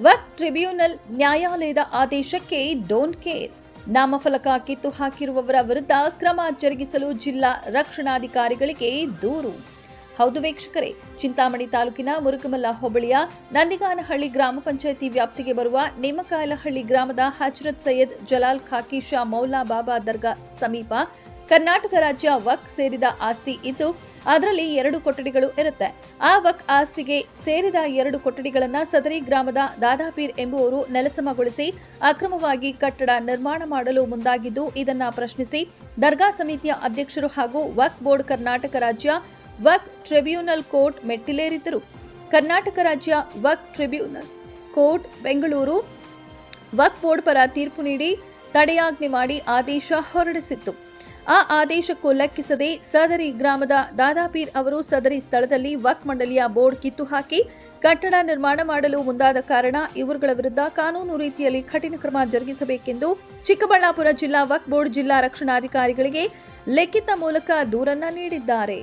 ವಕ್ಫ್ tribunal ನ್ಯಾಯಾಲಯದ ಆದೇಶಕ್ಕೆ don't care. ನಾಮಫಲಕ ಕಿತ್ತು ಹಾಕಿರುವವರ ವಿರುದ್ಧ ಕ್ರಮ ಜರುಗಿಸಲು ಜಿಲ್ಲಾ ರಕ್ಷಣಾಧಿಕಾರಿಗಳಿಗೆ ದೂರು. ಹೌದು ವೀಕ್ಷಕರೇ, ಚಿಂತಾಮಣಿ ತಾಲೂಕಿನ ಮುರುಕಮಲ್ಲ ಹೋಬಳಿಯ ನಂದಿಗಾನಹಳ್ಳಿ ಗ್ರಾಮ ಪಂಚಾಯಿತಿ ವ್ಯಾಪ್ತಿಗೆ ಬರುವ ನೇಮಕಾಯಲಹಳ್ಳಿ ಗ್ರಾಮದ ಹಜರತ್ ಸೈಯದ್ ಜಲಾಲ್ ಖಾಕಿ ಶಾ ಮೌಲಾ ಬಾಬಾ ದರ್ಗಾ ಸಮೀಪ ಕರ್ನಾಟಕ ರಾಜ್ಯ ವಕ್ಫ್ ಸೇರಿದ ಆಸ್ತಿ ಇದ್ದು ಅದರಲ್ಲಿ 2 ಕೊಠಡಿಗಳು ಇರುತ್ತೆ. ಆ ವಕ್ಫ್ ಆಸ್ತಿಗೆ ಸೇರಿದ 2 ಕೊಠಡಿಗಳನ್ನು ಸದರಿ ಗ್ರಾಮದ ದಾದಾಪೀರ್ ಎಂಬುವರು ನೆಲಸಮಗೊಳಿಸಿ ಅಕ್ರಮವಾಗಿ ಕಟ್ಟಡ ನಿರ್ಮಾಣ ಮಾಡಲು ಮುಂದಾಗಿದ್ದು, ಇದನ್ನ ಪ್ರಶ್ನಿಸಿ ದರ್ಗಾ ಸಮಿತಿಯ ಅಧ್ಯಕ್ಷರು ಹಾಗೂ ವಕ್ಫ್ ಬೋರ್ಡ್ ಕರ್ನಾಟಕ ರಾಜ್ಯ ವಕ್ಫ್ ಟ್ರಿಬ್ಯುನಲ್ ಕೋರ್ಟ್ ಮೆಟ್ಟಿಲೇರಿದ್ದರು. ಕರ್ನಾಟಕ ರಾಜ್ಯ ವಕ್ಫ್ ಟ್ರಿಬ್ಯುನಲ್ ಕೋರ್ಟ್ ಬೆಂಗಳೂರು ವಕ್ಫ್ ಬೋರ್ಡ್ ಪರ ತೀರ್ಪು ನೀಡಿ ತಡೆಯಾಜ್ಞೆ ಮಾಡಿ ಆದೇಶ ಹೊರಡಿಸಿತ್ತು. ಆ ಆದೇಶಕ್ಕೂ ಲೆಕ್ಕಿಸದೆ ಸದರಿ ಗ್ರಾಮದ ದಾದಾಪೀರ್ ಅವರು ಸದರಿ ಸ್ಥಳದಲ್ಲಿ ವಕ್ಫ್ ಮಂಡಳಿಯ ಬೋರ್ಡ್ ಕಿತ್ತು ಹಾಕಿ ಕಟ್ಟಡ ನಿರ್ಮಾಣ ಮಾಡಲು ಮುಂದಾದ ಕಾರಣ ಇವರುಗಳ ವಿರುದ್ಧ ಕಾನೂನು ರೀತಿಯಲ್ಲಿ ಕಠಿಣ ಕ್ರಮ ಜರುಗಿಸಬೇಕೆಂದು ಚಿಕ್ಕಬಳ್ಳಾಪುರ ಜಿಲ್ಲಾ ವಕ್ಫ್ ಬೋರ್ಡ್ ಜಿಲ್ಲಾ ರಕ್ಷಣಾಧಿಕಾರಿಗಳಿಗೆ ಲಿಖಿತ ಮೂಲಕ ದೂರನ್ನ ನೀಡಿದ್ದಾರೆ.